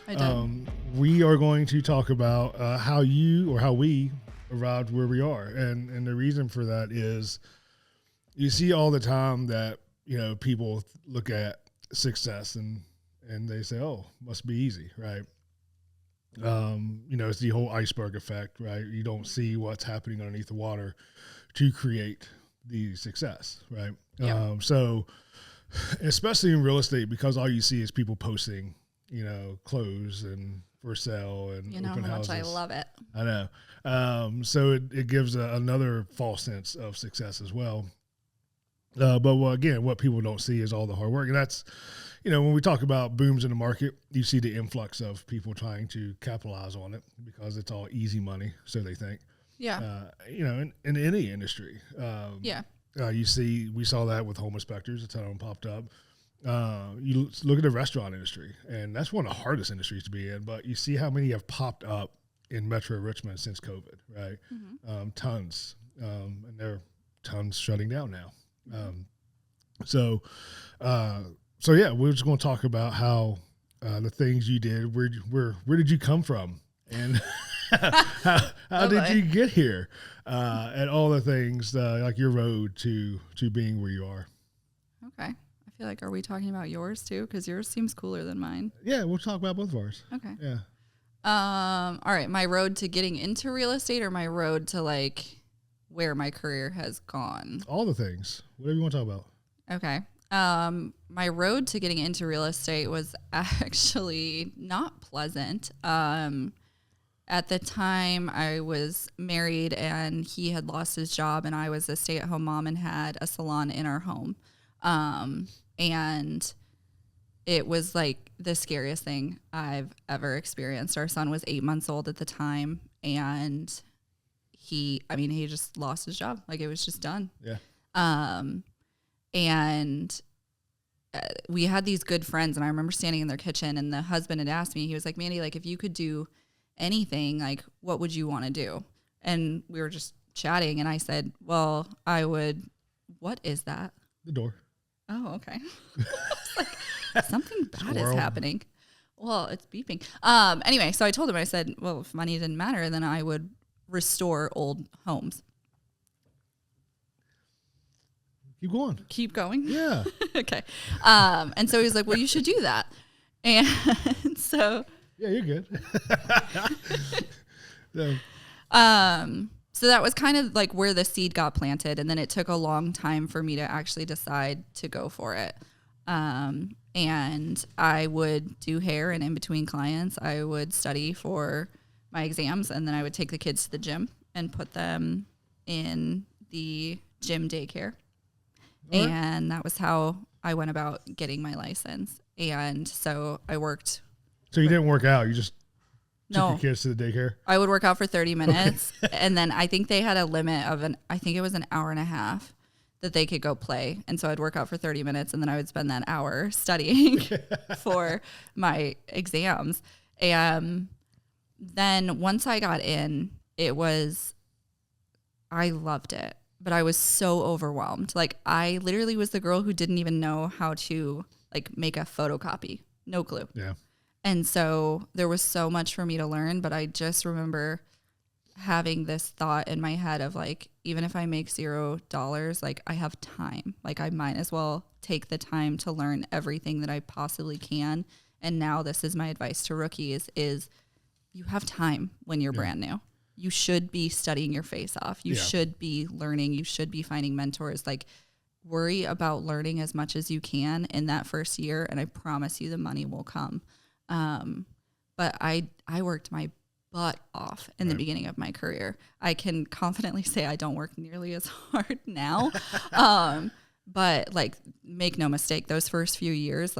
I did. We are going to talk about how we arrived where we are. And the reason for that is you see all the time that, people look at success and they say, oh, must be easy, right? It's the whole iceberg effect, right? You don't see what's happening underneath the water to create the success, right? Yeah. So especially in real estate, because all you see is people posting, clothes and for sale and You know open how houses. much I love it. I know. So it gives another false sense of success as well. But what people don't see is all the hard work. And that's, when we talk about booms in the market, you see the influx of people trying to capitalize on it because it's all easy money, so they think. Yeah. In any industry. Yeah. We saw that with home inspectors. A ton of them popped up. You look at the restaurant industry, and that's one of the hardest industries to be in, but you see how many have popped up in Metro Richmond since COVID, right? Mm-hmm. Tons. And there are tons shutting down now. So we're just going to talk about how the things you did, where did you come from? And how did you get here? And all the things, like your road to being where you are. Okay. I feel like, are we talking about yours too? Because yours seems cooler than mine. Yeah, we'll talk about both of ours. Okay. Yeah. All right. My road to getting into real estate, or my road to where my career has gone? All the things. Whatever you want to talk about. Okay. My road to getting into real estate was actually not pleasant. At the time, I was married and he had lost his job, and I was a stay-at-home mom and had a salon in our home. And it was the scariest thing I've ever experienced. Our son was 8 months old at the time, and he just lost his job. It was just done. Yeah. And we had these good friends, and I remember standing in their kitchen, and the husband had asked me, he was like, Mandy, if you could do anything, what would you want to do? And we were just chatting, and I said, well, what is that? The door. Oh, okay. Something bad Squirrel. is happening. Well, it's beeping. Anyway, so I told him, I said, well, if money didn't matter, then I would restore old homes. Keep going. Keep going? Yeah. Okay. And so he was like, well, you should do that. And so... Yeah, you're good. So that was kind of where the seed got planted. And then it took a long time for me to actually decide to go for it. And I would do hair, and in between clients, I would study for my exams, and then I would take the kids to the gym and put them in the gym daycare. Right. And that was how I went about getting my license. And so I worked. So you didn't work out. You just took No. your kids to the daycare? I would work out for 30 minutes. And then I think they had a limit of I think it was an hour and a half that they could go play. And so I'd work out for 30 minutes, and then I would spend that hour studying for my exams. And then once I got in, I loved it, but I was so overwhelmed. I literally was the girl who didn't even know how to make a photocopy. No clue. Yeah. And so there was so much for me to learn, but I just remember having this thought in my head of even if I make $0, I have time. I might as well take the time to learn everything that I possibly can. And now this is my advice to rookies is you have time when you're brand new. You should be studying your face off. You should be learning. You should be finding mentors. Worry about learning as much as you can in that first year, and I promise you the money will come. But I worked my butt off in the beginning of my career. I can confidently say I don't work nearly as hard now. But make no mistake, those first few years,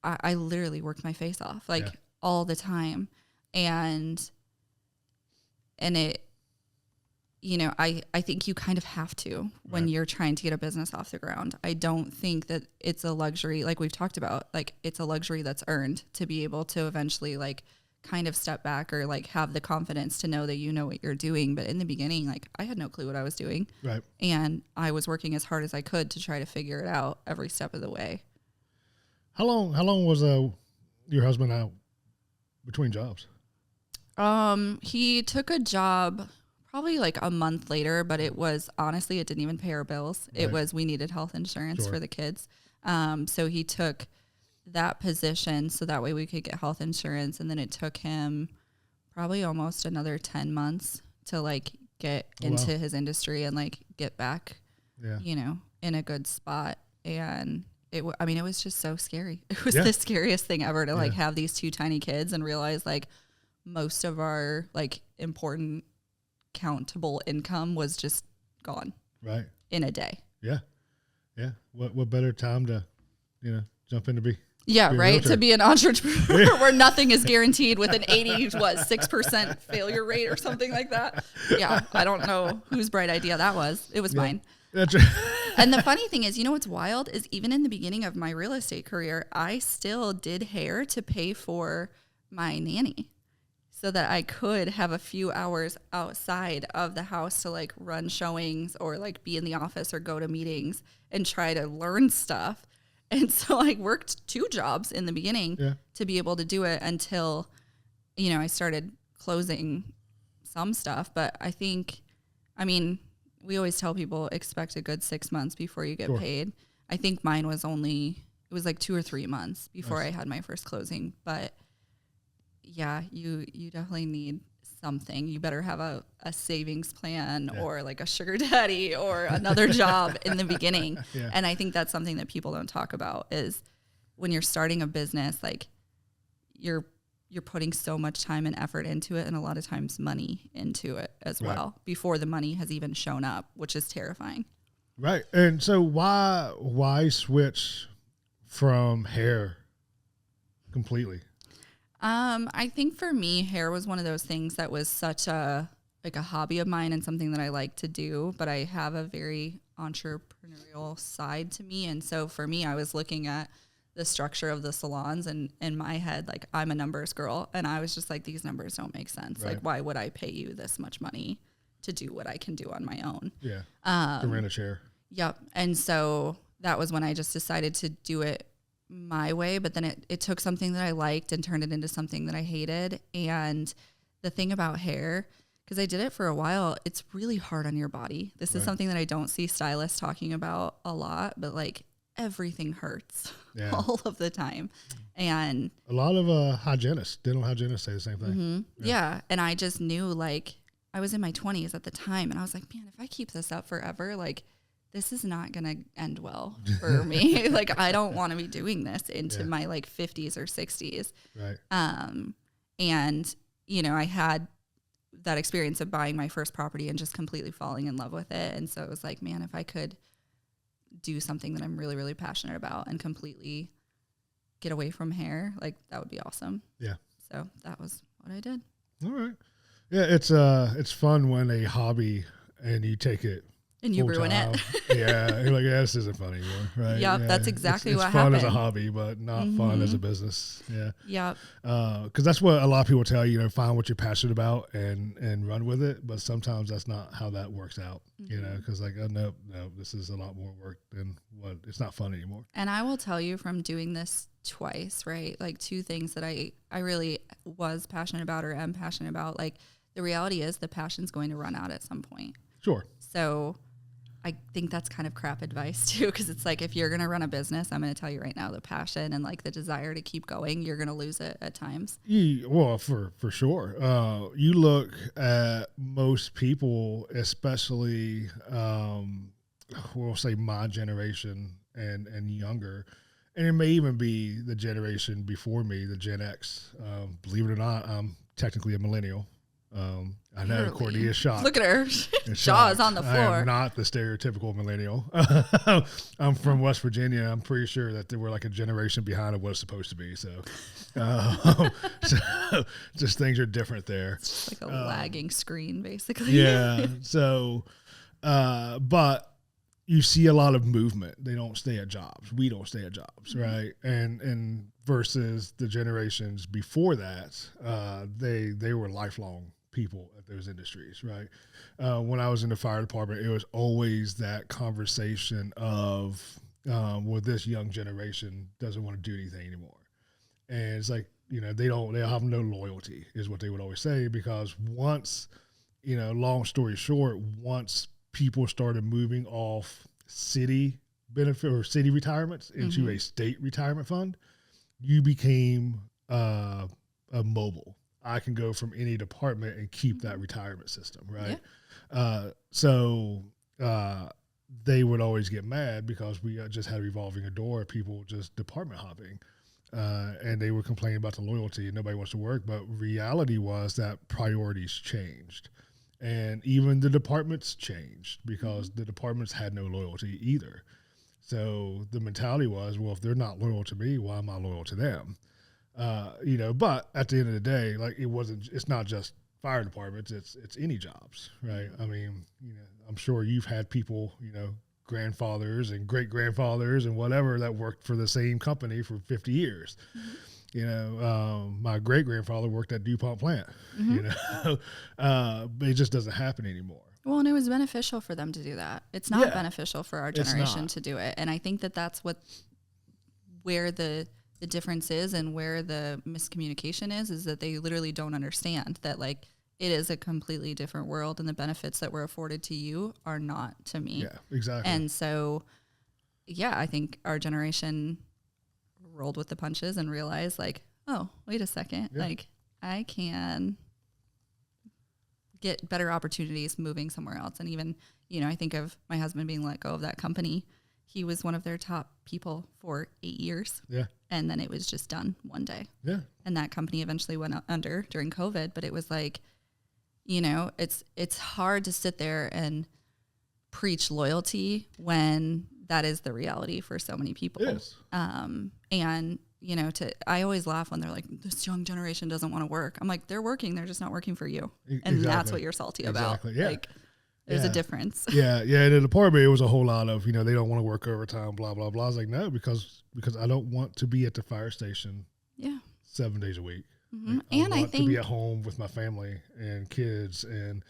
I literally worked my face off all the time. And it, I think you kind of have to when you're trying to get a business off the ground. I don't think that it's a luxury, like we've talked about, it's a luxury that's earned to be able to eventually kind of step back or have the confidence to know that you know what you're doing. But in the beginning, I had no clue what I was doing. Right. And I was working as hard as I could to try to figure it out every step of the way. How long was your husband out between jobs? He took a job probably like a month later, but it was honestly, it didn't even pay our bills. Right. It was, we needed health insurance Sure. for the kids. So he took that position so that way we could get health insurance. And then it took him probably almost another 10 months to like get into his industry and like get back, you know, in a good spot. And it was just so scary. It was the scariest thing ever to like have these two tiny kids and realize like most of our like important countable income was just gone in a day. Yeah. What better time to, you know, jump in to be. Yeah, right. To be an entrepreneur where nothing is guaranteed with an 6% failure rate or something like that. Yeah. I don't know whose bright idea that was. It was mine. That's right. And the funny thing is, you know, what's wild is even in the beginning of my real estate career, I still did hair to pay for my nanny so that I could have a few hours outside of the house to like run showings or like be in the office or go to meetings and try to learn stuff. And so I worked 2 jobs in the beginning to be able to do it until, you know, I started closing some stuff. But I think, I mean, we always tell people expect a good 6 months before you get paid. I think mine was it was like 2 or 3 months before I had my first closing. But yeah, you definitely need something. You better have a savings plan or like a sugar daddy or another job in the beginning. And I think that's something that people don't talk about is when you're starting a business, like you're putting so much time and effort into it and a lot of times money into it as well before the money has even shown up, which is terrifying. Right. And so why switch from hair completely? I think for me, hair was one of those things that was such a hobby of mine and something that I like to do, but I have a very entrepreneurial side to me. And so for me, I was looking at the structure of the salons and in my head, like I'm a numbers girl. And I was just like, these numbers don't make sense. Like, why would I pay you this much money to do what I can do on my own? Yeah. To rent a chair. Yep. And so that was when I just decided to do it my way, but then it took something that I liked and turned it into something that I hated. And the thing about hair, because I did it for a while, it's really hard on your body. This is something that I don't see stylists talking about a lot, but like everything hurts all of the time. And a lot of hygienists, dental hygienists say the same thing. Mm-hmm. Yeah. And I just knew, like, I was in my 20s at the time and I was like, man, if I keep this up forever, like this is not going to end well for me. Like, I don't want to be doing this into my like 50s or 60s. Right. And, you know, I had that experience of buying my first property and just completely falling in love with it. And so it was like, man, if I could do something that I'm really, really passionate about and completely get away from hair, like that would be awesome. Yeah. So that was what I did. All right. Yeah. It's fun when a hobby and you take it and you ruin it. Yeah. You're like, yeah, this isn't fun anymore. Right. Yep. Yeah. That's exactly what happened. It's fun happened. as a hobby, but not fun as a business. Yeah. Yep. Cause that's what a lot of people tell you, know, find what you're passionate about and run with it. But sometimes that's not how that works out, you know, cause like, oh, no, this is a lot more work than what it's not fun anymore. And I will tell you from doing this twice, right? Like 2 things that I really was passionate about or am passionate about. Like the reality is the passion's going to run out at some point. Sure. So I think that's kind of crap advice too, because it's like if you're going to run a business, I'm going to tell you right now, the passion and like the desire to keep going, you're going to lose it at times. Well, for sure. You look at most people, especially we'll say my generation and younger, and it may even be the generation before me, the Gen X. Believe it or not, I'm technically a millennial. I know Really? Courtney is shocked. Look at her. Jaws on the floor. I am not the stereotypical millennial. I'm from West Virginia. I'm pretty sure that they were like a generation behind of what it's supposed to be. So, so just things are different there. It's like a lagging screen, basically. Yeah. So, but you see a lot of movement. They don't stay at jobs. We don't stay at jobs, right? And versus the generations before that, they were lifelong people at those industries, right? When I was in the fire department, it was always that conversation of, well, this young generation doesn't want to do anything anymore. And it's like, they'll have no loyalty is what they would always say, because once, long story short, once people started moving off city benefit or city retirements into a state retirement fund, you became a mobile. I can go from any department and keep that retirement system, right? Yeah. So they would always get mad because we just had a revolving door of people just department hopping. And they were complaining about the loyalty and nobody wants to work. But reality was that priorities changed. And even the departments changed because the departments had no loyalty either. So the mentality was, well, if they're not loyal to me, why am I loyal to them? But at the end of the day, like it's not just fire departments, it's any jobs, right? I mean, I'm sure you've had people, grandfathers and great grandfathers and whatever that worked for the same company for 50 years. My great grandfather worked at DuPont plant, but it just doesn't happen anymore. Well, and it was beneficial for them to do that. It's not beneficial for our generation to do it. And I think that that's where the difference is and where the miscommunication is that they literally don't understand that, like, it is a completely different world and the benefits that were afforded to you are not to me. Yeah, exactly. And so, I think our generation rolled with the punches and realized, like, oh, wait a second. Yeah. Like, I can get better opportunities moving somewhere else. And even, I think of my husband being let go of that company. He was one of their top people for 8 years. Yeah. And then it was just done one day. Yeah. And that company eventually went under during COVID. But it was like, it's hard to sit there and preach loyalty when that is the reality for so many people. Yes. And, I always laugh when they're like, this young generation doesn't want to work. I'm like, they're working. They're just not working for you. And that's what you're salty about. Yeah. Like, there's a difference. Yeah. In the department, it was a whole lot of, they don't want to work overtime, blah, blah, blah. I was like, no, because I don't want to be at the fire station 7 days a week. Mm-hmm. Like, and I want to be at home with my family and kids and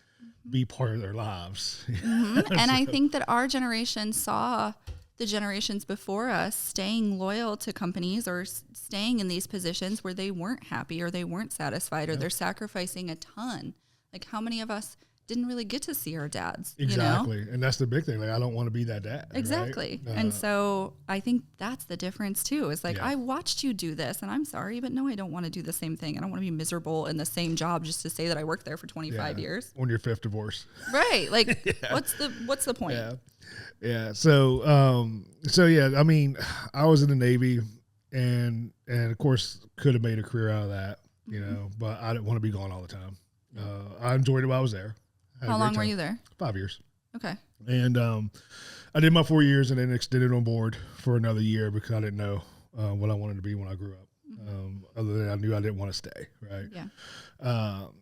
be part of their lives. Mm-hmm. And I think that our generation saw the generations before us staying loyal to companies or staying in these positions where they weren't happy or they weren't satisfied or they're sacrificing a ton. Like, how many of us didn't really get to see our dads? Exactly. And that's the big thing. Like, I don't want to be that dad. Exactly. Right? And so I think that's the difference too. Is like, I watched you do this and I'm sorry, but no, I don't want to do the same thing. I don't want to be miserable in the same job just to say that I worked there for 25 years. On your 5th divorce. Right. Like, what's the point? Yeah. Yeah. So I mean, I was in the Navy and of course could have made a career out of that, but I didn't want to be gone all the time. I enjoyed it while I was there. How long were you there? 5 years. Okay. And I did my 4 years and then extended on board for another year because I didn't know what I wanted to be when I grew up. Other than I knew I didn't want to stay. Right. Yeah.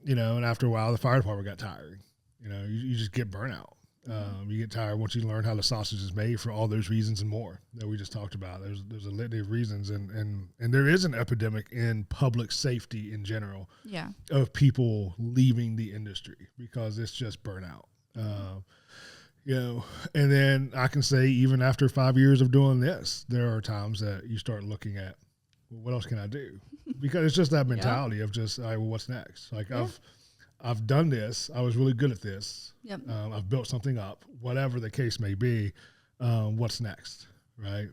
And after a while, the fire department got tiring. You just get burnout. You get tired once you learn how the sausage is made for all those reasons and more that we just talked about. There's a litany of reasons, and there is an epidemic in public safety in general. Yeah. Of people leaving the industry because it's just burnout. And then I can say even after 5 years of doing this, there are times that you start looking at, well, what else can I do? Because it's just that mentality of just, all right, well, what's next? Like I've done this. I was really good at this. Yep. I've built something up, whatever the case may be. What's next? Right.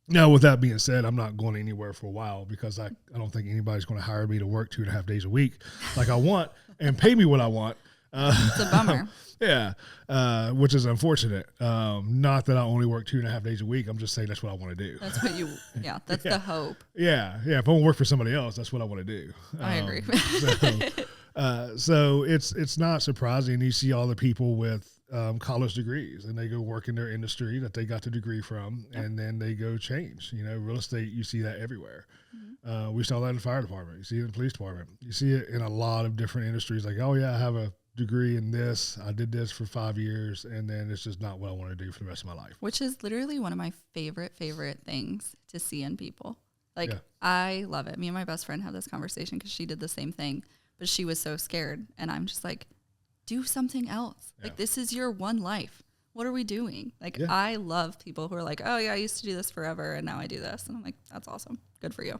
Now, with that being said, I'm not going anywhere for a while because I don't think anybody's going to hire me to work 2.5 days a week like I want and pay me what I want. It's a bummer. Yeah. Which is unfortunate. Not that I only work 2.5 days a week. I'm just saying that's what I want to do. That's what that's the hope. Yeah. Yeah. If I want to work for somebody else, that's what I want to do. I agree. So it's not surprising. You see all the people with college degrees and they go work in their industry that they got the degree from and then they go change. Real estate, you see that everywhere. We saw that in the fire department. You see it in the police department. You see it in a lot of different industries. Like, oh yeah, I have a degree in this. I did this for 5 years and then it's just not what I want to do for the rest of my life. Which is literally one of my favorite things to see in people. Like, I love it. Me and my best friend have this conversation because she did the same thing, but she was so scared. And I'm just like, do something else. Yeah. Like, this is your one life. What are we doing? Like, I love people who are like, oh yeah, I used to do this forever and now I do this. And I'm like, that's awesome. Good for you.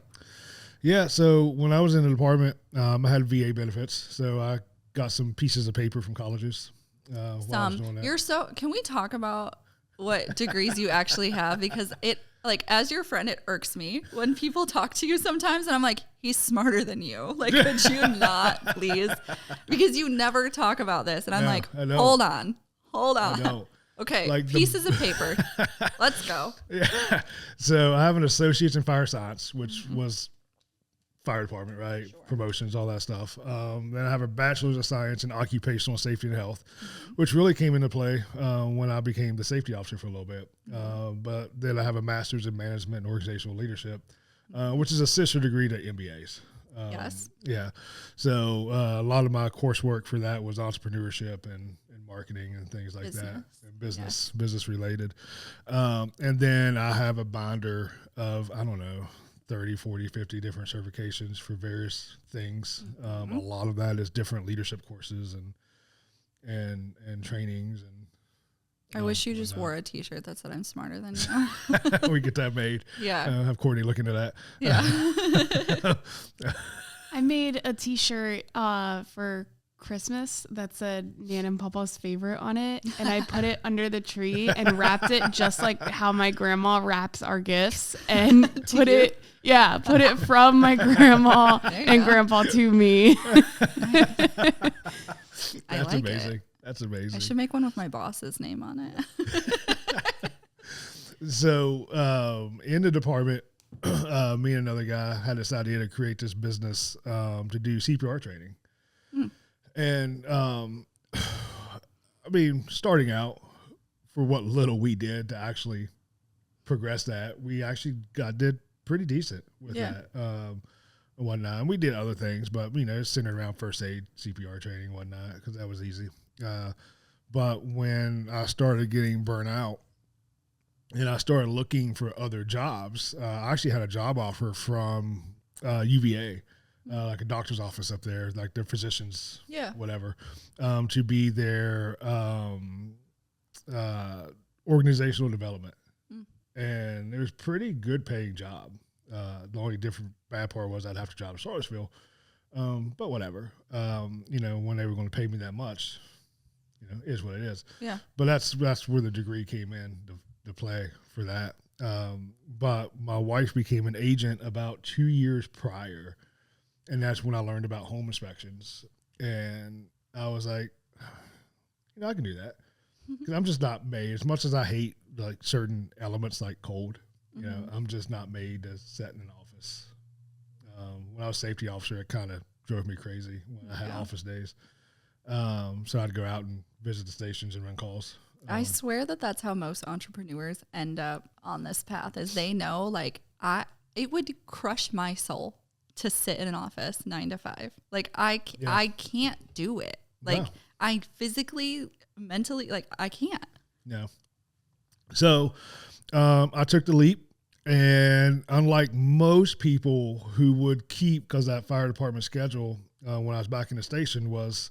Yeah. So when I was in the department, I had VA benefits. So I got some pieces of paper from colleges while I was doing that. Can we talk about what degrees you actually have? Because it, like, as your friend, it irks me when people talk to you sometimes and I'm like, he's smarter than you. Like, could you not please? Because you never talk about this. And I'm like, hold on. Okay, like pieces of paper. Let's go. Yeah. So I have an associate's in fire science, which was fire department, right? Sure. Promotions, all that stuff. Then I have a bachelor's of science in occupational safety and health, which really came into play when I became the safety officer for a little bit. But then I have a master's in management and organizational leadership, which is a sister degree to MBAs. Yes. Yeah. So a lot of my coursework for that was entrepreneurship and marketing and things like that, and business related. And then I have a binder of, I don't know, 30, 40, 50 different certifications for various things. A lot of that is different leadership courses and trainings. And I wish you just wore a t-shirt that said I'm smarter than you. We get that made. Yeah. Have Courtney looking at that. Yeah. I made a t-shirt for Christmas that said Nan and Papa's favorite on it, and I put it under the tree and wrapped it just like how my grandma wraps our gifts, and put it from my grandma and grandpa to me. That's amazing. That's amazing. I should make one with my boss's name on it. So in the department, me and another guy had this idea to create this business to do CPR training. And, I mean, starting out, for what little we did to actually progress that, we actually did pretty decent with that and whatnot. And we did other things, but, you know, centered around first aid, CPR training and whatnot, because that was easy. But when I started getting burnt out and I started looking for other jobs, I actually had a job offer from UVA. Like a doctor's office up there, like their physicians, whatever, to be their organizational development. And it was pretty good paying job. The only bad part was I'd have to drive to Charlottesville, but whatever. You know, when they were going to pay me that much, you know, is what it is. Yeah. But that's where the degree came in to play for that. But my wife became an agent about 2 years prior. And that's when I learned about home inspections. And I was like, you know, I can do that. Because I'm just not made, as much as I hate like certain elements like cold, you know, I'm just not made to sit in an office. When I was safety officer, it kind of drove me crazy when I had office days. So I'd go out and visit the stations and run calls. I swear that's how most entrepreneurs end up on this path, is they know, like, it would crush my soul to sit in an office 9 to 5. Like I can't do it. Like I physically, mentally, like I can't. No. So I took the leap, and unlike most people who would keep, because that fire department schedule when I was back in the station was,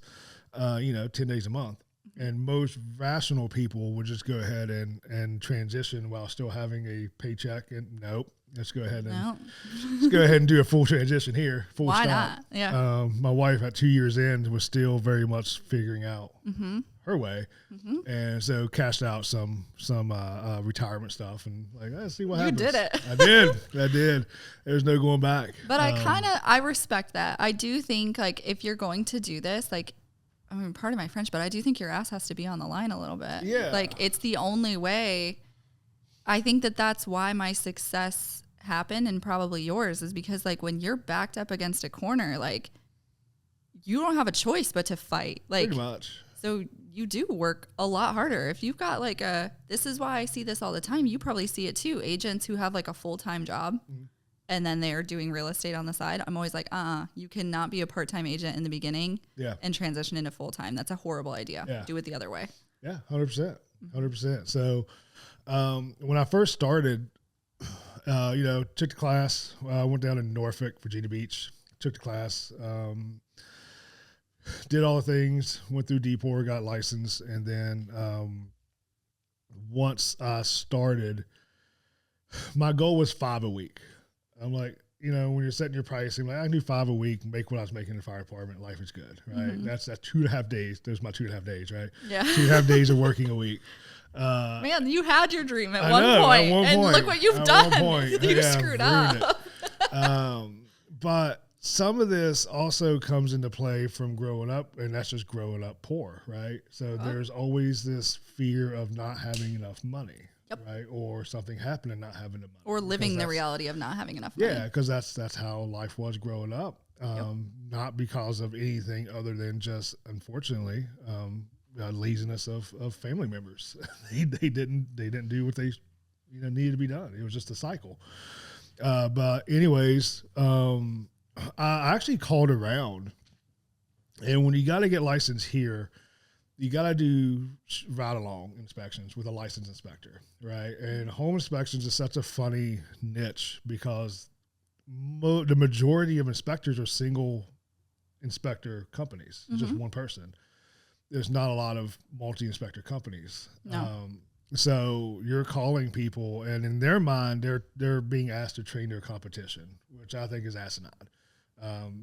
10 days a month. And most rational people would just go ahead and transition while still having a paycheck. And nope. Let's go ahead and do a full transition here. Why stop. not? Yeah. My wife at 2 years in was still very much figuring out her way, and so cashed out some retirement stuff and like, let's see what happens. You did it. I did. There's no going back. But I respect that. I do think, like, if you're going to do this, like, I mean, pardon my French, but I do think your ass has to be on the line a little bit. Yeah. Like, it's the only way. I think that's why my success happened, and probably yours, is because, like, when you're backed up against a corner, like, you don't have a choice but to fight. Like, pretty much. So you do work a lot harder. If you've got like this is why I see this all the time. You probably see it too. Agents who have like a full-time job and then they're doing real estate on the side. I'm always like, you cannot be a part-time agent in the beginning and transition into full-time. That's a horrible idea. Yeah. Do it the other way. Yeah, 100%. 100%. So when I first started, took the class. I went down to Norfolk, Virginia Beach, took the class, did all the things, went through DPOR, got licensed. And then once I started, my goal was 5 a week. I'm like, you know, when you're setting your pricing, like I can do 5 a week, make what I was making in the fire department. Life is good, right? Mm-hmm. That's 2.5 days. Those are my 2.5 days, right? Yeah. 2.5 days of working a week. Man, you had your dream at I one know, point, at one and point. look what you've At done. one point. You Yeah, screwed ruined up. But some of this also comes into play from growing up, and that's just growing up poor, right? So there's always this fear of not having enough money, right? Or something happening, not having the money. Or living the reality of not having enough money. Yeah, because that's how life was growing up. Not because of anything other than just, unfortunately, laziness of family members. they didn't do what they needed to be done. It was just a cycle. But anyways, I actually called around, and when you got to get licensed here, you got to do ride-along inspections with a licensed inspector, right? And home inspections is such a funny niche because the majority of inspectors are single inspector companies, just one person. There's not a lot of multi-inspector companies. No. So you're calling people, and in their mind, they're being asked to train their competition, which I think is asinine.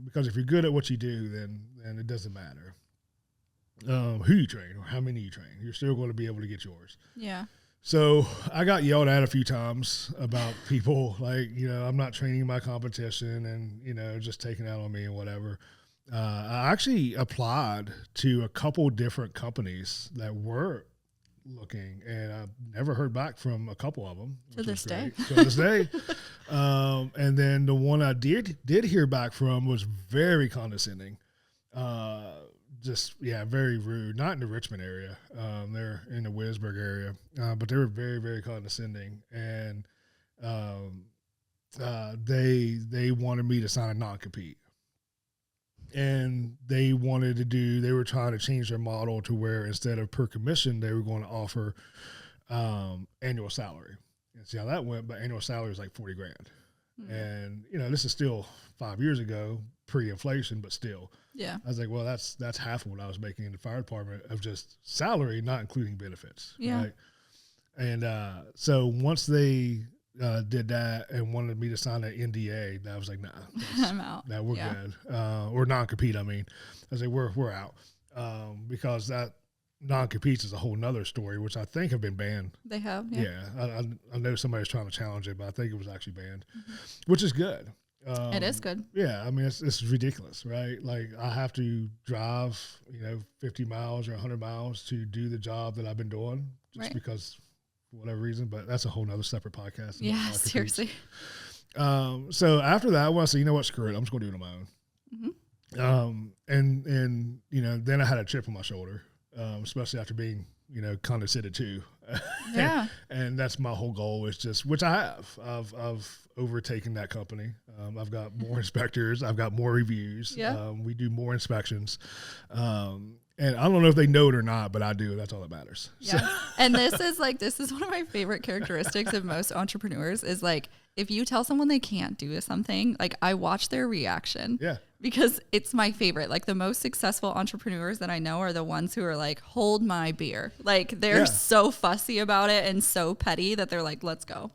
Because if you're good at what you do, then it doesn't matter who you train or how many you train. You're still going to be able to get yours. Yeah. So I got yelled at a few times about people like, I'm not training my competition and, just taking out on me and whatever. I actually applied to a couple different companies that were looking, and I've never heard back from a couple of them. To this day. And then the one I did hear back from was very condescending. Very rude. Not in the Richmond area. They're in the Williamsburg area, but they were very, very condescending. And they wanted me to sign a non-compete. And they were trying to change their model to where instead of per commission, they were going to offer annual salary. And see how that went, but annual salary was like $40,000. And, this is still 5 years ago, pre-inflation, but still. Yeah. I was like, well, that's half of what I was making in the fire department of just salary, not including benefits. Yeah. Right? And so once they did that and wanted me to sign an NDA, I was like, nah, I'm out. nah, we're good. Or non-compete, I mean. I was like, we're out. Because that non-competes is a whole nother story, which I think have been banned. They have, I know somebody's trying to challenge it, but I think it was actually banned, which is good. It is good. Yeah, I mean, it's ridiculous, right? Like, I have to drive, 50 miles or 100 miles to do the job that I've been doing just because for whatever reason, but that's a whole nother separate podcast. Yeah, seriously. So after that, I said, you know what, screw it. I'm just going to do it on my own. And then I had a chip on my shoulder, especially after being, condescended to. Yeah. and that's my whole goal is just, which I have, of overtaking that company. I've got more inspectors. I've got more reviews. Yeah. We do more inspections. And I don't know if they know it or not, but I do. That's all that matters. Yeah. So. And this is one of my favorite characteristics of most entrepreneurs is like, if you tell someone they can't do something, like I watch their reaction. Yeah. Because it's my favorite. Like the most successful entrepreneurs that I know are the ones who are like, hold my beer. Like they're so fussy about it and so petty that they're like, let's go.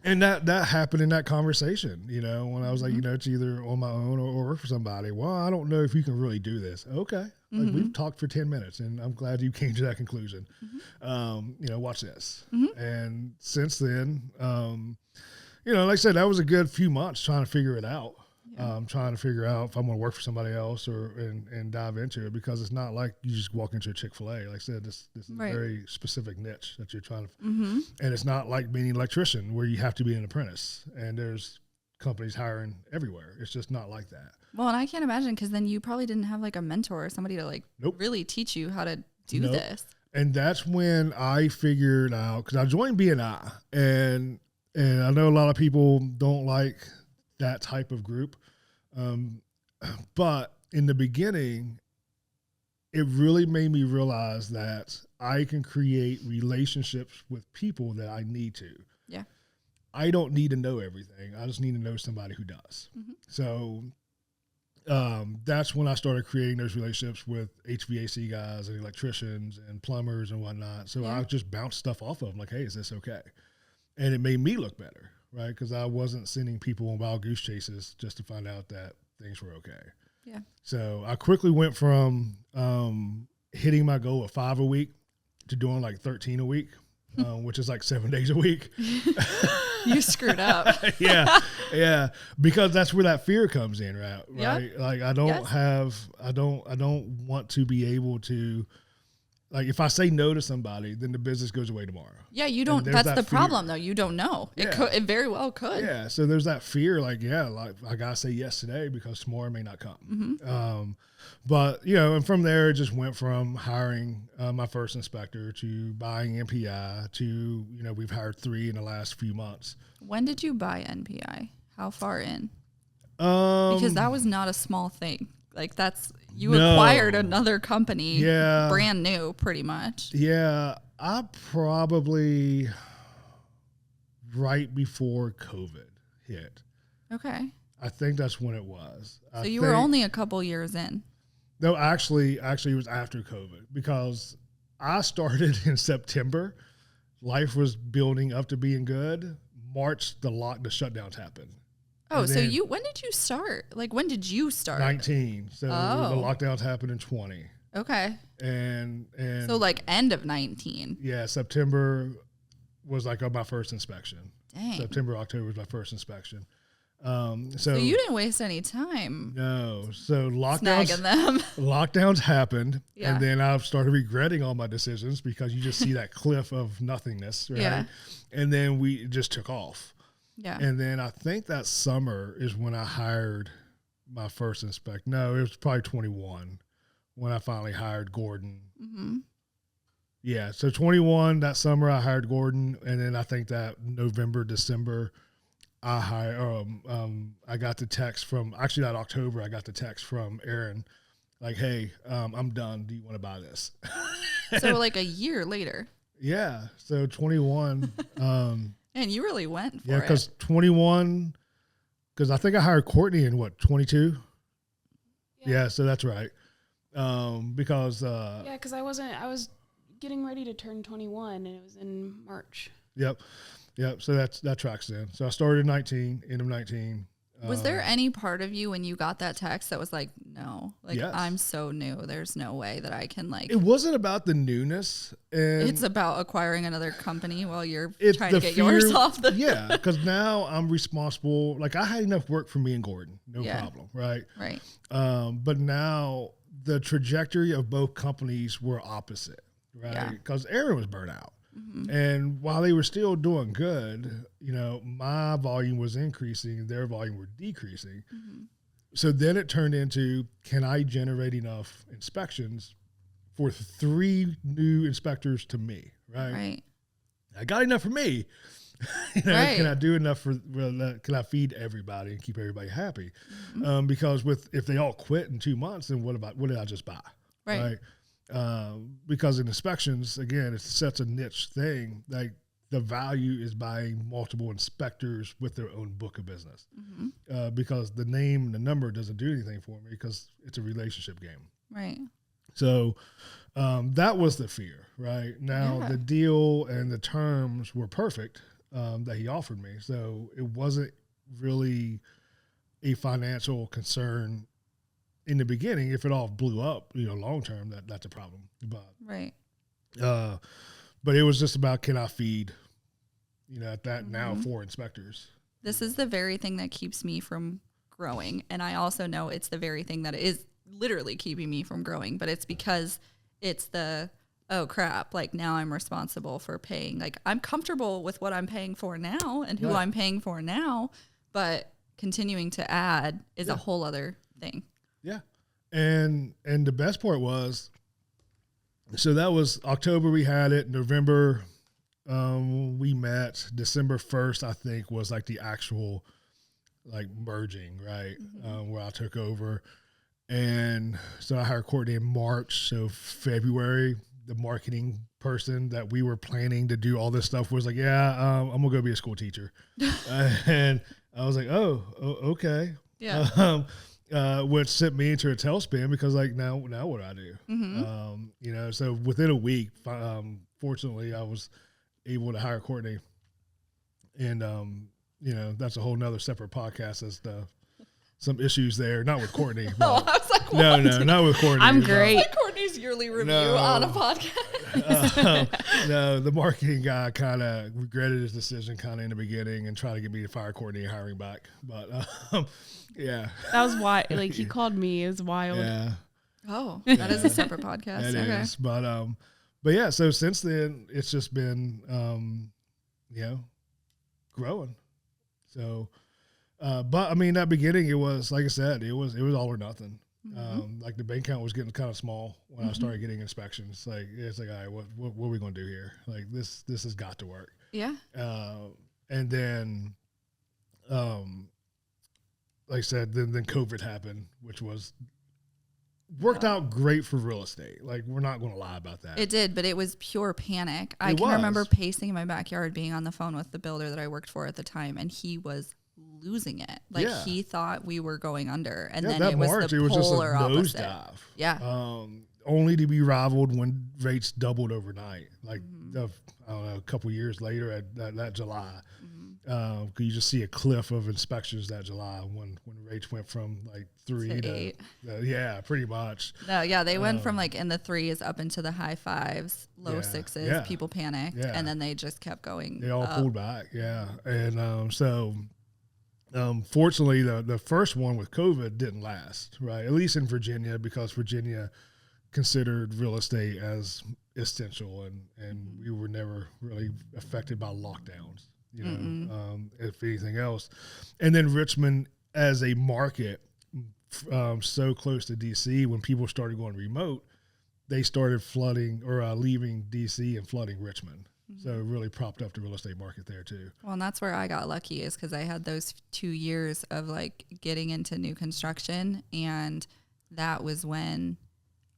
And that happened in that conversation, when I was like, it's either on my own or work for somebody. Well, I don't know if you can really do this. Okay. Like we've talked for 10 minutes and I'm glad you came to that conclusion. Watch this. And since then, like I said, that was a good few months trying to figure it out. Trying to figure out if I'm going to work for somebody else and dive into it, because it's not like you just walk into a Chick-fil-A. Like I said, this is a very specific niche that you're trying to, and it's not like being an electrician where you have to be an apprentice and there's companies hiring everywhere. It's just not like that. Well, and I can't imagine, because then you probably didn't have like a mentor or somebody to like really teach you how to do this. And that's when I figured out, because I joined BNI, and I know a lot of people don't like that type of group. But in the beginning, it really made me realize that I can create relationships with people that I need to. Yeah. I don't need to know everything. I just need to know somebody who does. So that's when I started creating those relationships with HVAC guys and electricians and plumbers and whatnot. So I just bounced stuff off of them like, hey, is this okay? And it made me look better. right? Because I wasn't sending people on wild goose chases just to find out that things were okay. Yeah. So I quickly went from hitting my goal of 5 a week to doing like 13 a week, which is like 7 days a week. You screwed up. Yeah, because that's where that fear comes in, right? Yep. Like I don't want to be able to, like, if I say no to somebody, then the business goes away tomorrow. Yeah, you don't. That's the problem, though. You don't know. It very well could. Yeah, so there's that fear, like I gotta say yes today because tomorrow may not come. Mm-hmm. But and from there it just went from hiring my first inspector to buying NPI to we've hired 3 in the last few months. When did you buy NPI? How far in? Because that was not a small thing. Like you acquired another company, brand new, pretty much. Yeah, I probably right before COVID hit. Okay. I think that's when it was. So you were only a couple years in. No, actually it was after COVID because I started in September. Life was building up to being good. March, the shutdowns happened. Oh, so when did you start? Like, when did you start? 19. So the lockdowns happened in 20. Okay. And so like end of 19. Yeah, September was like my first inspection. Dang. September, October was my first inspection. So you didn't waste any time. No. So snagging them. Lockdowns happened, yeah. And then I started regretting all my decisions because you just see that cliff of nothingness, right? Yeah. And then we just took off. Yeah. And then I think that summer is when I hired my first inspector. No, it was probably 21 when I finally hired Gordon. Mm-hmm. Yeah. So 21, that summer I hired Gordon. And then I think that November, December, I got the text from, actually that October, I got the text from Aaron, like, hey, I'm done. Do you want to buy this? So like a year later. Yeah. So 21. And you really went for it. Yeah, because 21, because I think I hired Courtney in 22? Yeah, so that's right. Because because I was getting ready to turn 21 and it was in March. Yep. So that tracks in. So I started in 19, end of 19. Was there any part of you when you got that text that was like, no, like yes. I'm so new. There's no way that I can like. It wasn't about the newness. And it's about acquiring another company while you're trying to get fear, yours off the. Yeah, because now I'm responsible. Like I had enough work for me and Gordon, no problem, right? Right. But now the trajectory of both companies were opposite, right? Because Aaron was burnt out. Mm-hmm. And while they were still doing good, my volume was increasing, their volume were decreasing. Mm-hmm. So then it turned into, can I generate enough inspections for 3 new inspectors to me, right? Right. I got enough for me. Right. Can I do enough can I feed everybody and keep everybody happy? Mm-hmm. Because if they all quit in 2 months, then what did I just buy? Right. Because in inspections, again, it's such a niche thing. Like the value is buying multiple inspectors with their own book of business. Mm-hmm. Because the name and the number doesn't do anything for me because it's a relationship game. Right. So that was the fear, right? Now the deal and the terms were perfect that he offered me. So it wasn't really a financial concern in the beginning. If it all blew up, long term, that's a problem. But right. But it was just about, can I feed, at that Mm-hmm. now 4 inspectors. This is the very thing that keeps me from growing, and I also know it's the very thing that is literally keeping me from growing. But it's because it's oh crap, like now I'm responsible for paying. Like I'm comfortable with what I'm paying for now and who I'm paying for now, but continuing to add is a whole other thing. Yeah. And the best part was, so that was October we had it, November we met, December 1st I think was like the actual like merging, right? Mm-hmm. Where I took over. And so I hired Courtney in March. So February, the marketing person that we were planning to do all this stuff was like, I'm going to go be a school teacher. And I was like, oh, okay. Yeah. Which sent me into a tailspin because like, now what do I do? Mm-hmm. So within a week, fortunately I was able to hire Courtney and, that's a whole nother separate podcast as to some issues there. Not with Courtney. Oh, I was like, no, not with Courtney. I'm great. Like Courtney's yearly review on a podcast. No, the marketing guy kind of regretted his decision kind of in the beginning and tried to get me to fire Courtney and hiring back. But yeah, That was why. Like he called me. It was wild. yeah, Oh, that is a separate podcast. it Okay. is. But yeah, so since then it's just been growing. So, but I mean, that beginning, it was, like I said, it was all or nothing. Like the bank account was getting kind of small when I started getting inspections. It's like, all right, what are we going to do here? Like this has got to work. Yeah. And then, like I said, then COVID happened, which worked out great for real estate. Like, we're not going to lie about that. It did, but it was pure panic. I can remember pacing in my backyard, being on the phone with the builder that I worked for at the time, and he was losing it. Like, he thought we were going under, and then it was the polar opposite. Nosedive. Yeah. Only to be rivaled when rates doubled overnight. Like, I don't know, a couple years later at that July. You just see a cliff of inspections that July when rates went from like 3 to 8. Yeah, pretty much. No, yeah, they went from like in the 3s up into the high 5s, low 6s. Yeah. People panicked, and then they just kept going. They all up. pulled back, and fortunately, the first one with COVID didn't last, right? At least in Virginia, because Virginia considered real estate as essential, and we were never really affected by lockdowns. If anything else. And then Richmond as a market, so close to DC, when people started going remote, they started flooding or leaving DC and flooding Richmond. So it really propped up the real estate market there too. Well, and that's where I got lucky, is because I had those 2 years of like getting into new construction, and that was when,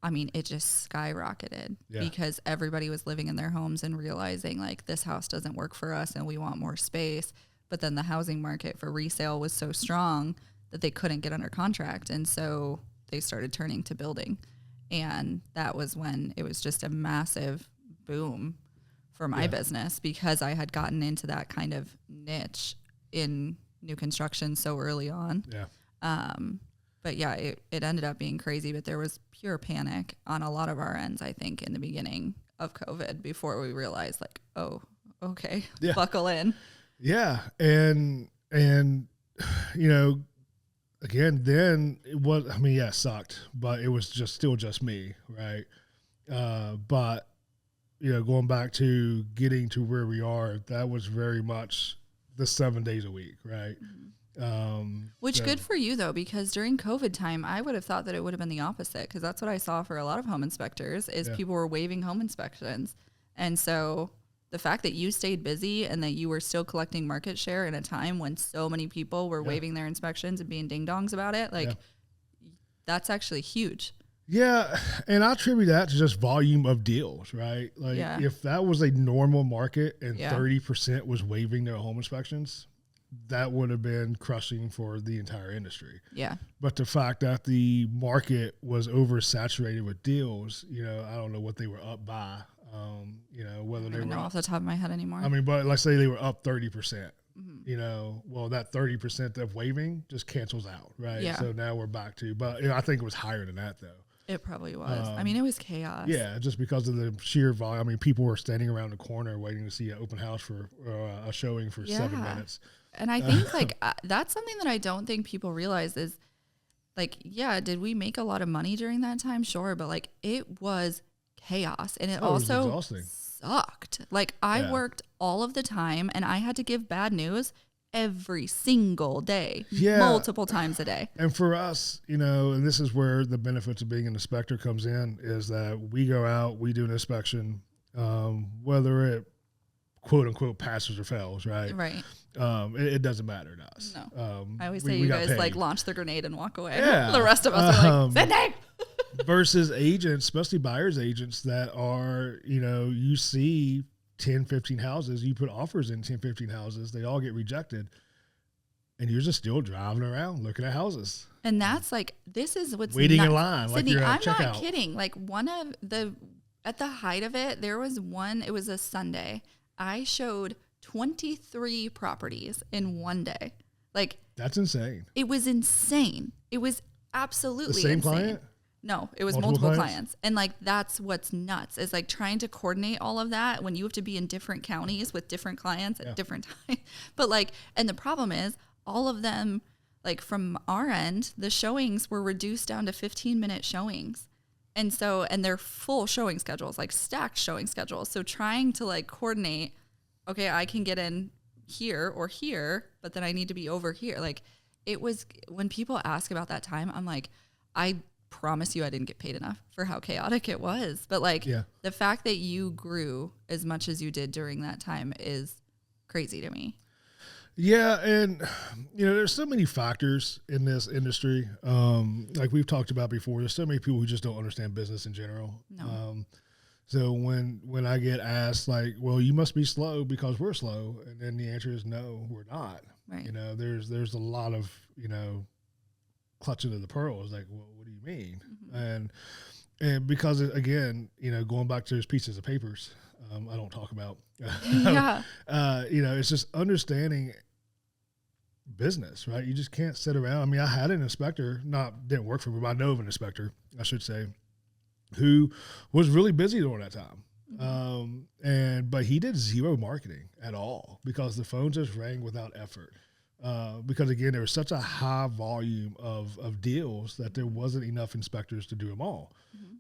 I mean, it just skyrocketed because everybody was living in their homes and realizing like, this house doesn't work for us and we want more space. But then the housing market for resale was so strong that they couldn't get under contract. And so they started turning to building. And that was when it was just a massive boom for my business, because I had gotten into that kind of niche in new construction so early on. Yeah. But yeah, it ended up being crazy, but there was pure panic on a lot of our ends, I think, in the beginning of COVID, before we realized like, oh, okay, buckle in. Yeah. And, again, then it was, it sucked, but it was still just me. Right. But, going back to getting to where we are, that was very much the 7 days a week. Right. Which good for you though, because during COVID time, I would have thought that it would have been the opposite, because that's what I saw for a lot of home inspectors is people were waiving home inspections. And so the fact that you stayed busy and that you were still collecting market share in a time when so many people were waiving their inspections and being ding dongs about it, like that's actually huge. Yeah. And I attribute that to just volume of deals, right? Like if that was a normal market and 30% was waiving their home inspections, that would have been crushing for the entire industry. Yeah. But the fact that the market was oversaturated with deals, I don't know what they were up by, whether they were know off the top of my head anymore. But let's say they were up 30%, well, that 30% of waiving just cancels out, right? Yeah. So now we're back to, but I think it was higher than that though. It probably was. It was chaos. Yeah, just because of the sheer volume. People were standing around the corner waiting to see an open house for a showing for 7 minutes. And I think that's something that I don't think people realize is like, did we make a lot of money during that time? Sure. But like, it was chaos, and it also sucked. Like I worked all of the time, and I had to give bad news every single day, multiple times a day. And for us, and this is where the benefits of being an inspector comes in, is that we go out, we do an inspection, whether it quote unquote passes or fails, right? Right. It doesn't matter to us. No. I always say you guys paid. Like launch the grenade and walk away. Yeah. The rest of us are like, Sidney! Versus agents, especially buyer's agents that are, you see 10, 15 houses, you put offers in 10, 15 houses, they all get rejected. And you're just still driving around looking at houses. And that's like, this is what's waiting in line. Sidney, like you're I'm checkout. not kidding. Like at the height of it, there was one, it was a Sunday. I showed 23 properties in one day. Like, that's insane. it was insane. It was absolutely The same insane. client? No, it was multiple clients. And like, that's what's nuts is like trying to coordinate all of that when you have to be in different counties with different clients at different times. But like, and the problem is all of them, like from our end, the showings were reduced down to 15-minute showings. And so, and they're full showing schedules, like stacked showing schedules. So trying to like coordinate, okay, I can get in here or here, but then I need to be over here. Like, it was, when people ask about that time, I'm like, I promise you I didn't get paid enough for how chaotic it was. But like, the fact that you grew as much as you did during that time is crazy to me. Yeah, and there's so many factors in this industry. Like we've talked about before, there's so many people who just don't understand business in general. No. So when I get asked like, well, you must be slow because we're slow, and then the answer is no, we're not. Right. There's a lot of clutching of the pearls. Like, well, what do you mean? Mm-hmm. And because again, going back to those pieces of papers, I don't talk about. It's just understanding business, right? You just can't sit around. I mean, I had an inspector, didn't work for me, but I know of an inspector, I should say, who was really busy during that time. Mm-hmm. But he did zero marketing at all because the phone just rang without effort. Because again, there was such a high volume of deals that there wasn't enough inspectors to do them all.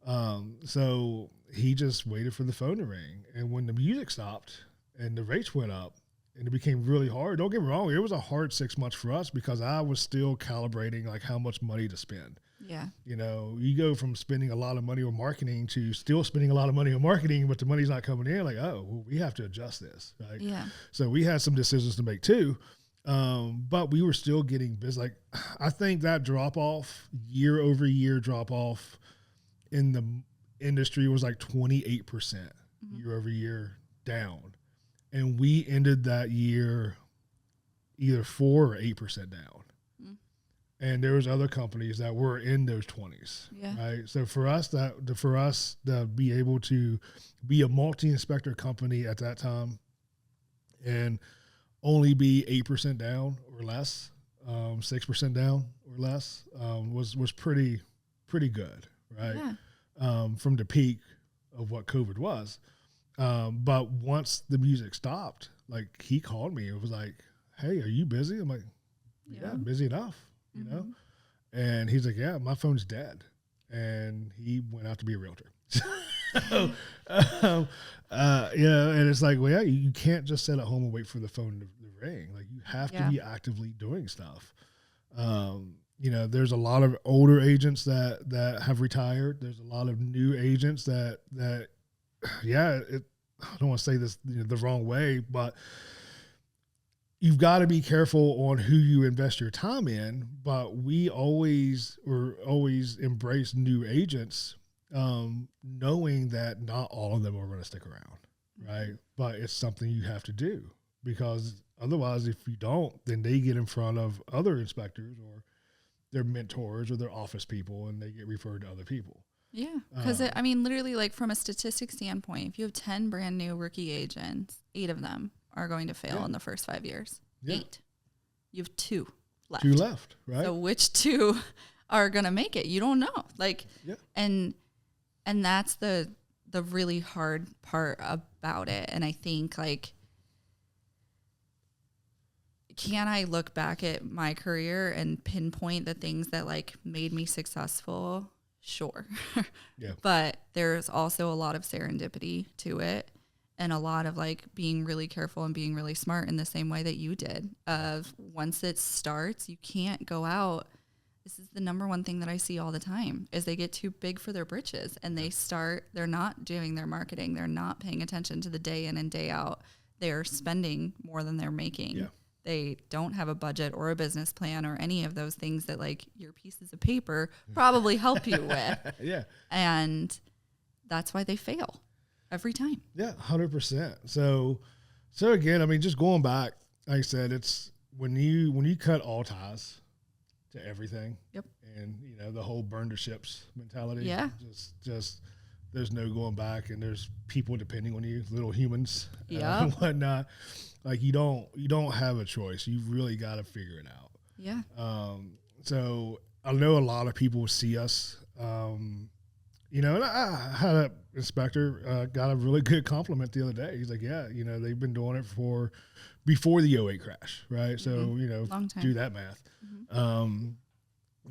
Mm-hmm. So he just waited for the phone to ring. And when the music stopped and the rates went up and it became really hard, don't get me wrong, it was a hard 6 months for us because I was still calibrating like how much money to spend. Yeah. You go from spending a lot of money on marketing to still spending a lot of money on marketing, but the money's not coming in. Like, oh, well, we have to adjust this. Right? Yeah. So we had some decisions to make too. But we were still getting busy. Like, I think that year over year drop off in the industry was like 28% year over year down. And we ended that year either 4 or 8% down. And there was other companies that were in those 20s. Yeah. Right. So for us to be able to be a multi-inspector company at that time and only be 8% down or less, 6% down or less, was pretty good, right? Yeah. From the peak of what COVID was. But once the music stopped, like he called me, it was like, hey, are you busy? I'm like, yeah, busy enough, And he's like, yeah, my phone's dead. And he went out to be a realtor. So, and it's like, well, yeah, you can't just sit at home and wait for the phone to ring. Like, you have to be actively doing stuff. There's a lot of older agents that have retired. There's a lot of new agents that I don't want to say this the wrong way, but you've got to be careful on who you invest your time in. But we always embrace new agents, knowing that not all of them are going to stick around, right? But it's something you have to do because otherwise, if you don't, then they get in front of other inspectors or their mentors or their office people, and they get referred to other people. Yeah, because literally, like from a statistics standpoint, if you have 10 brand new rookie agents, 8 of them are going to fail in the first 5 years. Yeah. 8. You have 2 left. 2 left, right? So which 2 are going to make it? You don't know. Like, and that's the really hard part about it. And I think like, can I look back at my career and pinpoint the things that like made me successful? Sure. Yeah. But there's also a lot of serendipity to it and a lot of like being really careful and being really smart in the same way that you did. Of once it starts, you can't go out. This is the number one thing that I see all the time is they get too big for their britches and they're not doing their marketing. They're not paying attention to the day in and day out. They're spending more than they're making. Yeah. They don't have a budget or a business plan or any of those things that like your pieces of paper probably help you with. Yeah. And that's why they fail every time. Yeah, 100%. So again, I mean, just going back, like I said, it's when you cut all ties to everything. Yep. And the whole burn the ships mentality. Yeah. Just there's no going back, and there's people depending on you, little humans, Yeah, and whatnot. Like you don't have a choice. You really got to figure it out. yeah. So I know a lot of people see us, you know, and I had an inspector got a really good compliment the other day. He's like, yeah, you know, they've been doing it before the '08 crash, right? So, you know, Long time. do that math.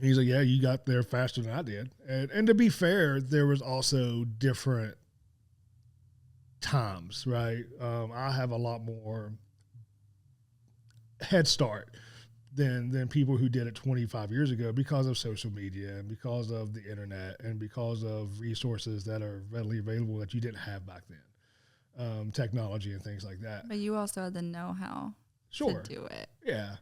He's like, yeah, you got there faster than I did. And to be fair, there was also different times, right? I have a lot more head start than people who did it 25 years ago because of social media and because of the internet and because of resources that are readily available that you didn't have back then, technology and things like that. But you also had the know-how Sure. to do it. Yeah.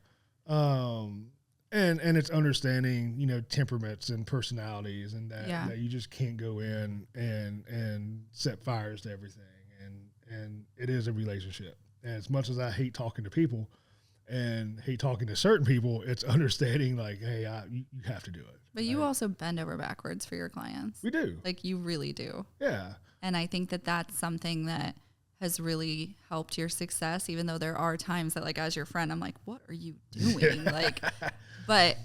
And it's understanding, you know, temperaments and personalities and that you just can't go in and set fires to everything. And it is a relationship. And as much as I hate talking to people and hate talking to certain people, it's understanding like, hey, you have to do it. But you also bend over backwards for your clients. We do. Like you really do. Yeah. And I think that that's something that has really helped your success, even though there are times that, like, as your friend, I'm like, what are you doing? Like, but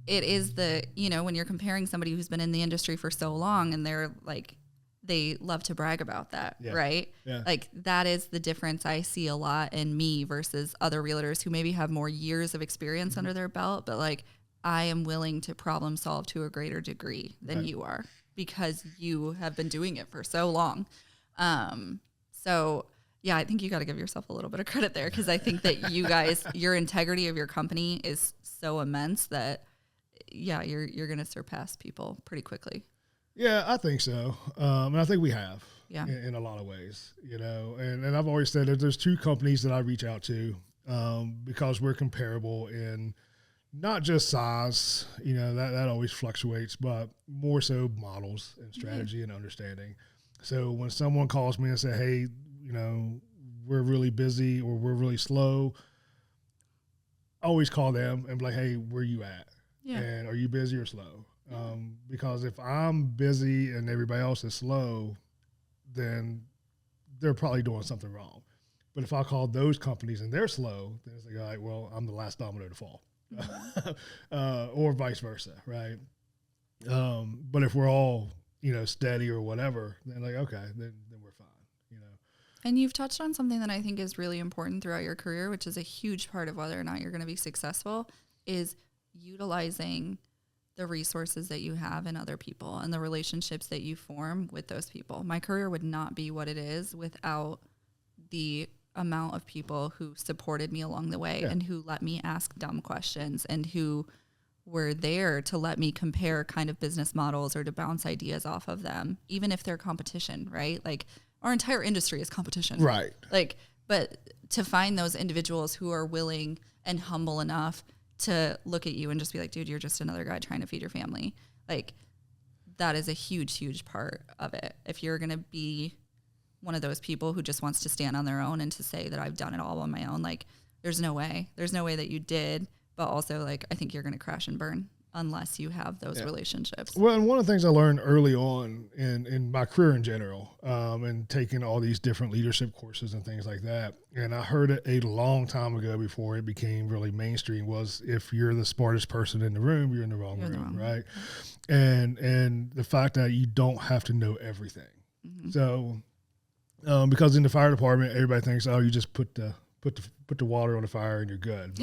it is you know, when you're comparing somebody who's been in the industry for so long and they're like, they love to brag about that, right? Yeah. Like that is the difference I see a lot in me versus other realtors who maybe have more years of experience under their belt, but like I am willing to problem solve to a greater degree than you are because you have been doing it for so long. So yeah, I think you got to give yourself a little bit of credit there because I think that you guys, your integrity of your company is so immense that you're going to surpass people pretty quickly. Yeah, I think so. And I think we have in a lot of ways, you know, and I've always said that there's two companies that I reach out to because we're comparable in not just size, you know, that always fluctuates, but more so models and strategy and understanding. So when someone calls me and say, hey, you know, we're really busy or we're really slow, I always call them and be like, hey, where you at? Yeah. And are you busy or slow? Because if I'm busy and everybody else is slow, then they're probably doing something wrong. But if I call those companies and they're slow, then it's like, all right, well, I'm the last domino to fall, or vice versa, right? But if we're all, you know, steady or whatever, then like, okay, then we're fine, you know. And you've touched on something that I think is really important throughout your career, which is a huge part of whether or not you're going to be successful, is utilizing the resources that you have in other people and the relationships that you form with those people. My career would not be what it is without the amount of people who supported me along the way and who let me ask dumb questions and who were there to let me compare kind of business models or to bounce ideas off of them, even if they're competition, right? Like our entire industry is competition. Right. Like, but to find those individuals who are willing and humble enough to look at you and just be like, dude, you're just another guy trying to feed your family. Like that is a huge, huge part of it. If you're going to be one of those people who just wants to stand on their own and to say that I've done it all on my own, like there's no way that you did. But also like, I think you're going to crash and burn unless you have those relationships. Well, and one of the things I learned early on in my career in general, and taking all these different leadership courses and things like that, and I heard it a long time ago before it became really mainstream, was if you're the smartest person in the room, you're in the wrong room, right? And the fact that you don't have to know everything. Mm-hmm. So, because in the fire department, everybody thinks, oh, you just put the water on the fire and you're good.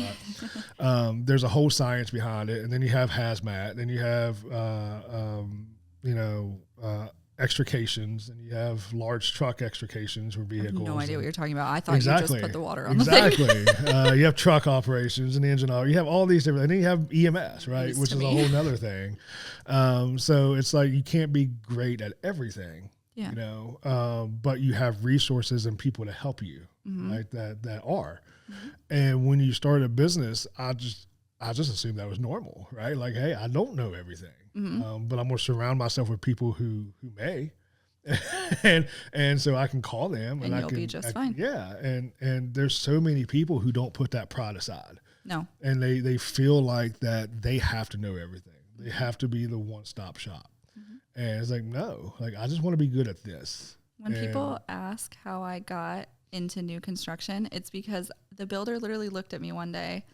But there's a whole science behind it. And then you have hazmat, then you have, extrications, and you have large truck extrications for vehicles. I have no idea what you're talking about. I thought you just put the water on the thing. You have truck operations and the engine oil. You have all these different, and then you have EMS, right? Which is a whole nother thing. So it's like, you can't be great at everything. Yeah. You know, but you have resources and people to help you, right? That are. Mm-hmm. And when you start a business, I just assumed that was normal, right? Like, hey, I don't know everything, but I'm going to surround myself with people who may, and so I can call them and you'll be just fine. Yeah. And there's so many people who don't put that pride aside. No. And they feel like that they have to know everything. They have to be the one-stop shop. And it's like, no, like, I just want to be good at this. When people ask how I got into new construction, it's because the builder literally looked at me one day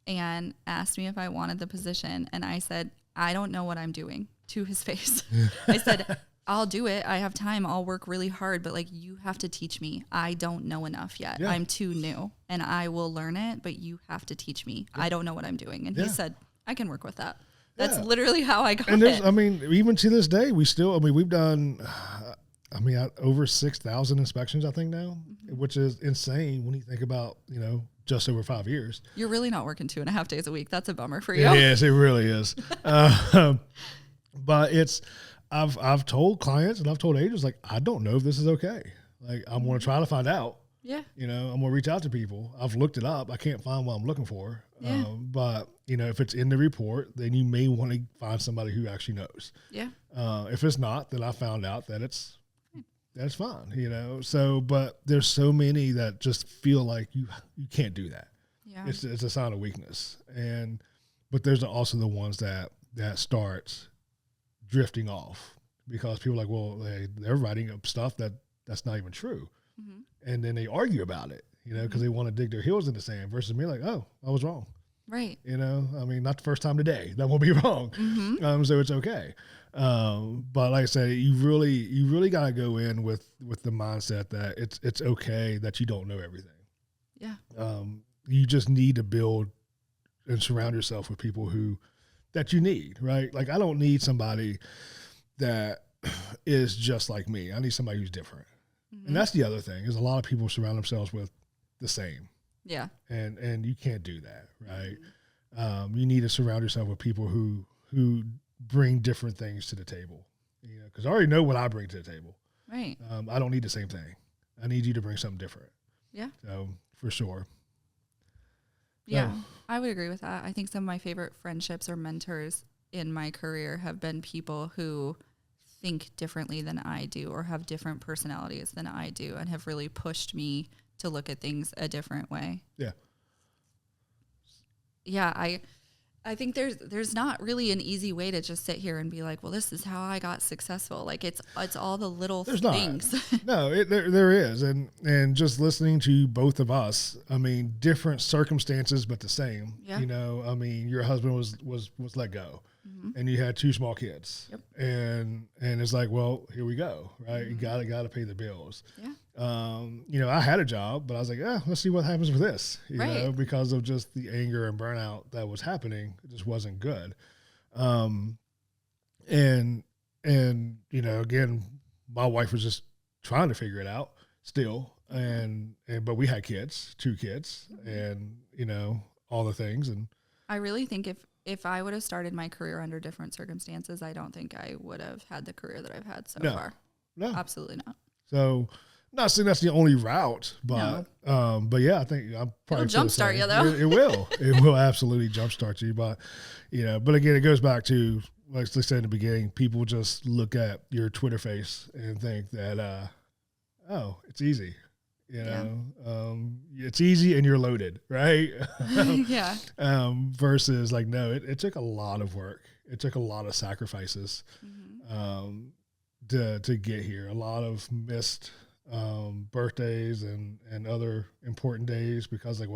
and asked me if I wanted the position. And I said, I don't know what I'm doing, to his face. I said, I'll do it. I have time. I'll work really hard. But like, you have to teach me. I don't know enough yet. Yeah. I'm too new and I will learn it, but you have to teach me. I don't know what I'm doing. And he said, I can work with that. That's literally how I got it. I mean, even to this day, we've done, over 6,000 inspections, I think now, which is insane when you think about, just over 5 years. You're really not working 2.5 days a week. That's a bummer for you. Yes, it really is. But I've told clients and I've told agents, like, I don't know if this is okay. Like, I'm going to try to find out. Yeah. I'm going to reach out to people. I've looked it up. I can't find what I'm looking for. Yeah. But, if it's in the report, then you may want to find somebody who actually knows. Yeah. If it's not, then I found out that that's fine, So, but there's so many that just feel like you can't do that. Yeah. It's a sign of weakness. But there's also the ones that starts drifting off because people are like, well, they're writing up stuff that's not even true. Mm-hmm. And then they argue about it, because they want to dig their heels in the sand versus me like, oh, I was wrong. Right. Not the first time today. That won't be wrong. Mm-hmm. So it's okay. But like I said, you really got to go in with the mindset that it's okay that you don't know everything. Yeah. You just need to build and surround yourself with people that you need, right? Like, I don't need somebody that is just like me. I need somebody who's different. Mm-hmm. And that's the other thing is a lot of people surround themselves with the same. Yeah. And you can't do that, right? Mm-hmm. You need to surround yourself with people who bring different things to the table, because I already know what I bring to the table. Right. I don't need the same thing. I need you to bring something different. Yeah. So for sure. Yeah, I would agree with that. I think some of my favorite friendships or mentors in my career have been people who think differently than I do or have different personalities than I do and have really pushed me to look at things a different way. Yeah. Yeah, I think there's not really an easy way to just sit here and be like, well, this is how I got successful. Like it's all the little things. No, there is. And just listening to both of us, I mean, different circumstances, but the same, Yeah. Your husband was let go and you had 2 small kids. Yep. And it's like, well, here we go. Right. You gotta pay the bills. Yeah. I had a job, but I was like, let's see what happens with this, because of just the anger and burnout that was happening. It just wasn't good. And again, my wife was just trying to figure it out still. But we had kids, 2 kids and, all the things. And I really think if I would have started my career under different circumstances, I don't think I would have had the career that I've had so far. No, absolutely not. So, not saying that's the only route, but yeah, I think I'm probably it'll jumpstart you though. It will. It will absolutely jumpstart you. But but again, it goes back to like I said in the beginning. People just look at your Twitter face and think that it's easy. It's easy and you're loaded, right? Yeah. Versus like no, it took a lot of work. It took a lot of sacrifices to get here. A lot of missed birthdays and other important days because I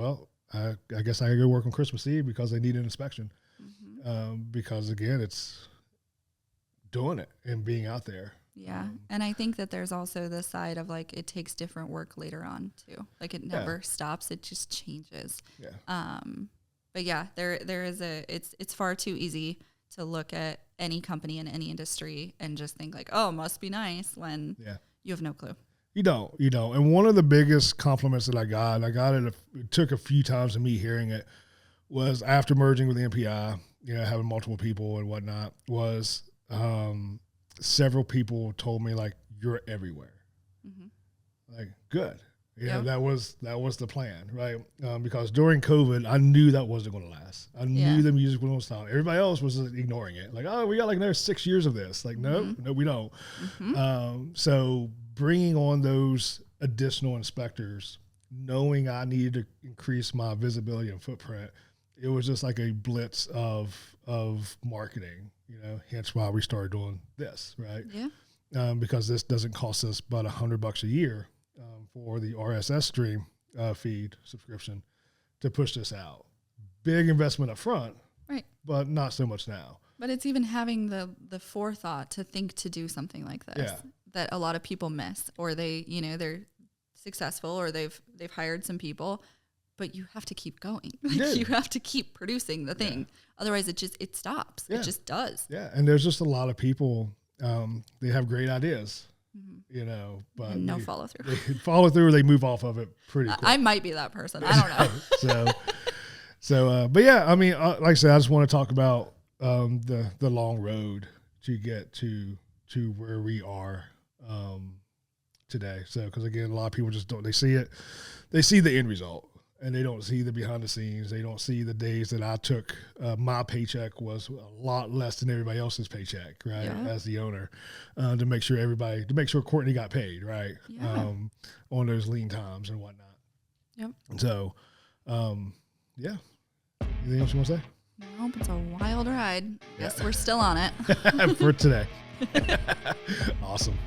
guess I gotta go work on Christmas Eve because they need an inspection. Because again, it's doing it and being out there. Yeah. And I think that there's also the side of like, it takes different work later on too. Like it never stops. It just changes. Yeah. But yeah, there is it's far too easy to look at any company in any industry and just think like, oh, must be nice when you have no clue. You don't. And one of the biggest compliments that I got it took a few times of me hearing it, was after merging with MPI, having multiple people and whatnot, was several people told me like, you're everywhere. Like, good. That was the plan, right? Because during COVID, I knew that wasn't going to last. I knew the music was going to stop. Everybody else was ignoring it. Like, oh, we got like another 6 years of this. Like, no, we don't. So bringing on those additional inspectors, knowing I needed to increase my visibility and footprint, it was just like a blitz of marketing, hence why we started doing this, right? Yeah. Because this doesn't cost us but $100 a year for the RSS stream feed subscription to push this out. Big investment up front, right? But not so much now. But it's even having the forethought to think to do something like this that a lot of people miss, or they, they're successful or they've hired some people, but you have to keep going. You have to keep producing the thing. Otherwise it stops. It just does. Yeah. And there's just a lot of people, they have great ideas, but and no follow through. They follow through or they move off of it pretty quick. I might be that person. I don't know. But yeah, I mean, like I said, I just want to talk about the long road to get to where we are today. So, because again, a lot of people just don't. They see the end result, and they don't see the behind the scenes. They don't see the days that I took. My paycheck was a lot less than everybody else's paycheck, right? Yeah. As the owner, to make sure Courtney got paid, right? Yeah. On those lean times and whatnot. Yep. So, yeah. Anything else you want to say? Nope, it's a wild ride. Guess we're still on it. For today. Awesome.